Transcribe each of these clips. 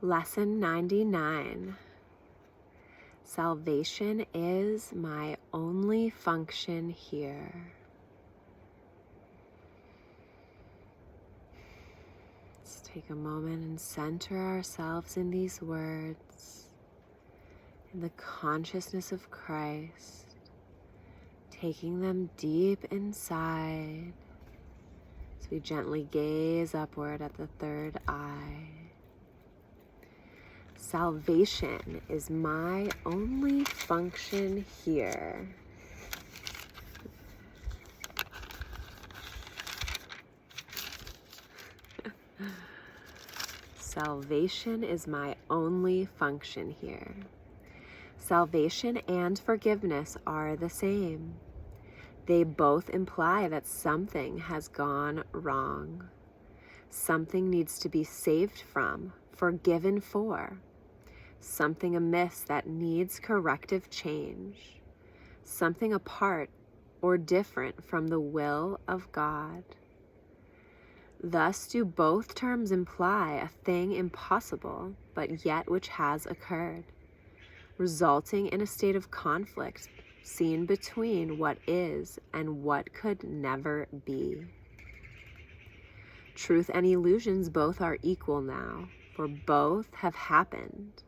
Lesson 99. Salvation is my only function here. Let's take a moment and center ourselves in these words, in the consciousness of Christ, taking them deep inside as we gently gaze upward at the third eye. Salvation is my only function here. Salvation is my only function here. Salvation and forgiveness are the same. They both imply that something has gone wrong. Something needs to be saved from, forgiven for. Something amiss that needs corrective change. Something apart or different from the will of God. Thus do both terms imply a thing impossible, but yet which has occurred, resulting in a state of conflict seen between what is and what could never be. Truth and illusions both are equal now, for both have happened.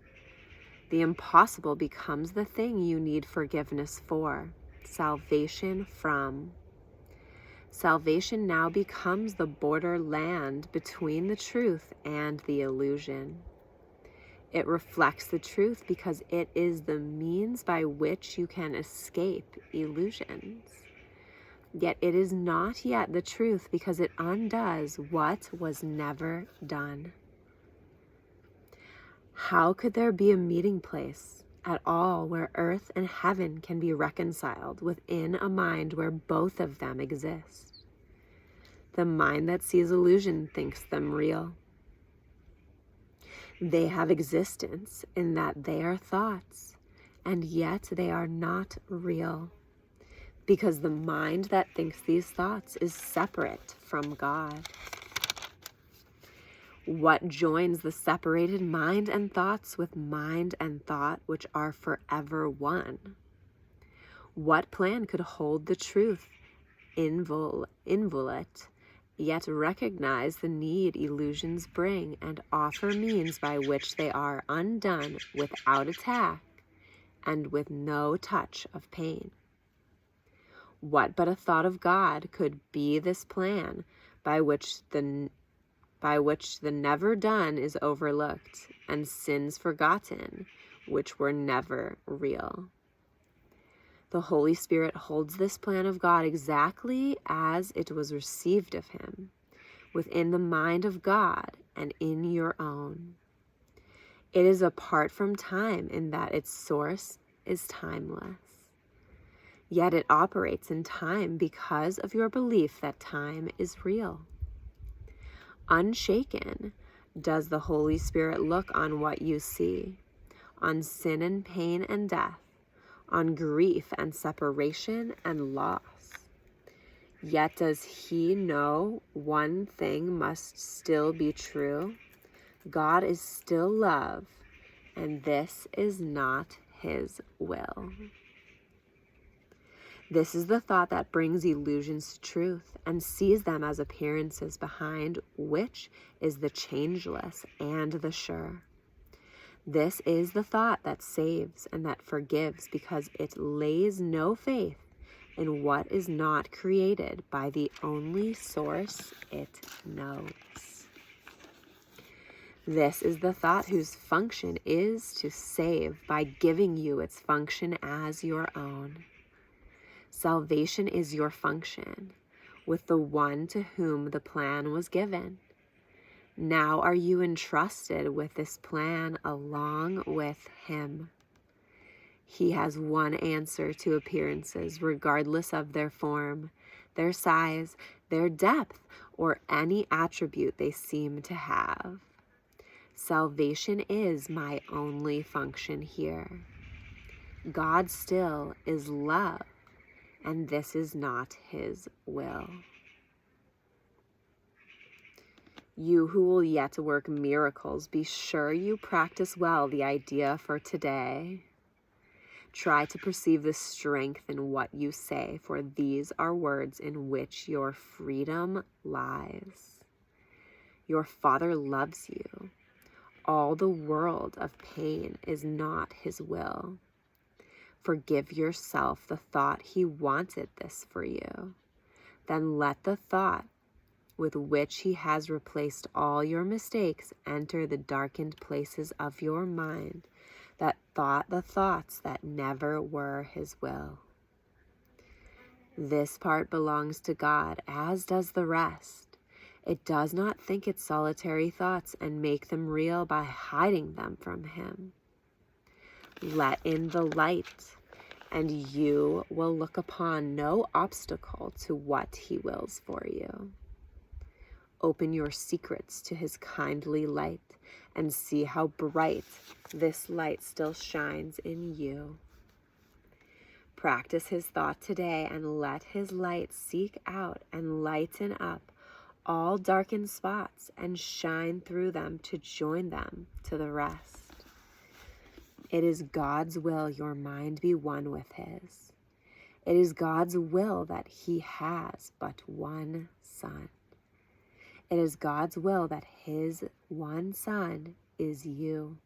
The impossible becomes the thing you need forgiveness for, salvation from. Salvation now becomes the borderland between the truth and the illusion. It reflects the truth because it is the means by which you can escape illusions. Yet it is not yet the truth because it undoes what was never done. How could there be a meeting place at all where earth and heaven can be reconciled within a mind where both of them exist? The mind that sees illusion thinks them real. They have existence in that they are thoughts, and yet they are not real, because the mind that thinks these thoughts is separate from God. What joins the separated mind and thoughts with mind and thought which are forever one? What plan could hold the truth inviolate, yet recognize the need illusions bring and offer means by which they are undone without attack and with no touch of pain? What but a thought of God could be this plan by which the never done is overlooked and sins forgotten, which were never real? The Holy Spirit holds this plan of God exactly as it was received of him, within the mind of God and in your own. It is apart from time in that its source is timeless. Yet it operates in time because of your belief that time is real. Unshaken does the Holy Spirit look on what you see, on sin and pain and death, on grief and separation and loss. Yet does he know one thing must still be true? God is still love, and this is not his will. This is the thought that brings illusions to truth and sees them as appearances behind which is the changeless and the sure. This is the thought that saves and that forgives because it lays no faith in what is not created by the only source it knows. This is the thought whose function is to save by giving you its function as your own. Salvation is your function with the one to whom the plan was given. Now are you entrusted with this plan along with him. He has one answer to appearances, regardless of their form, their size, their depth, or any attribute they seem to have. Salvation is my only function here. God still is love, and this is not his will. You who will yet work miracles, be sure you practice well the idea for today. Try to perceive the strength in what you say, for these are words in which your freedom lies. Your Father loves you. All the world of pain is not his will. Forgive yourself the thought he wanted this for you. Then let the thought with which he has replaced all your mistakes enter the darkened places of your mind that thought the thoughts that never were his will. This part belongs to God, as does the rest. It does not think its solitary thoughts and make them real by hiding them from him. Let in the light, and you will look upon no obstacle to what he wills for you. Open your secrets to his kindly light and see how bright this light still shines in you. Practice his thought today and let his light seek out and lighten up all darkened spots and shine through them to join them to the rest. It is God's will your mind be one with his. It is God's will that he has but one son. It is God's will that his one son is you.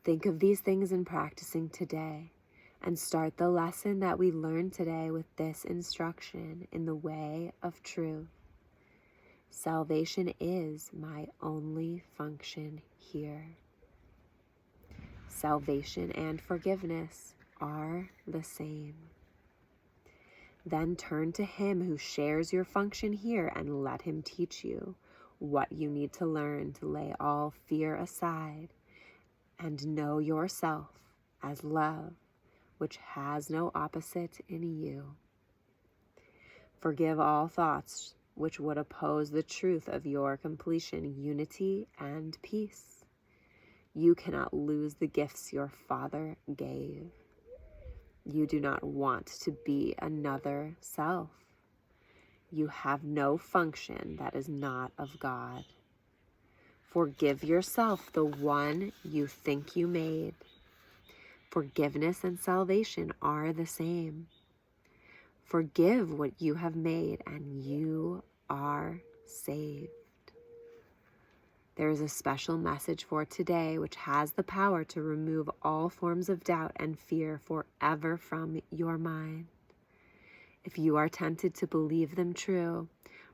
Think of these things in practicing today and start the lesson that we learned today with this instruction in the way of truth. Salvation is my only function here. Salvation and forgiveness are the same. Then turn to him who shares your function here and let him teach you what you need to learn to lay all fear aside and know yourself as love, which has no opposite in you. Forgive all thoughts which would oppose the truth of your completion, unity, and peace. You cannot lose the gifts your Father gave. You do not want to be another self. You have no function that is not of God. Forgive yourself the one you think you made. Forgiveness and salvation are the same. Forgive what you have made and you are saved. There is a special message for today which has the power to remove all forms of doubt and fear forever from your mind. If you are tempted to believe them true,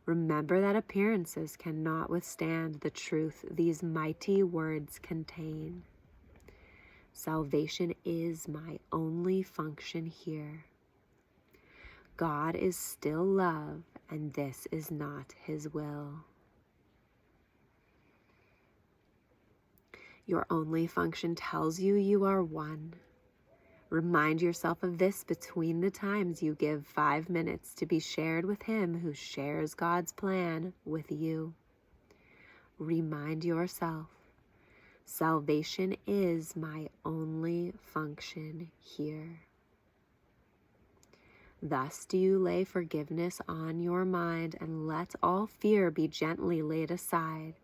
remember that appearances cannot withstand the truth these mighty words contain. Salvation is my only function here. God is still love, and this is not his will. Your only function tells you you are one. Remind yourself of this between the times you give 5 minutes to be shared with him who shares God's plan with you. Remind yourself, salvation is my only function here. Thus do you lay forgiveness on your mind and let all fear be gently laid aside,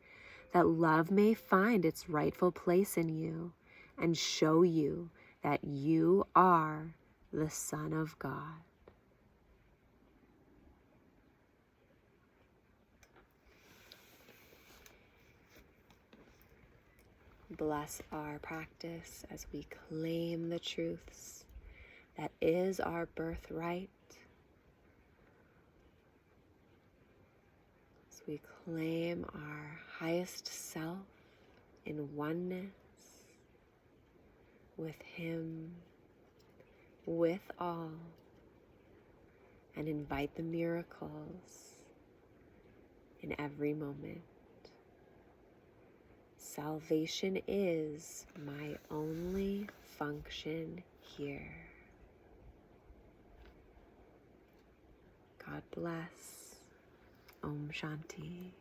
that love may find its rightful place in you and show you that you are the Son of God. Bless our practice as we claim the truths that is our birthright. As we claim our highest self in oneness with him, with all, and invite the miracles in every moment. Salvation is my only function here. God bless. Om Shanti.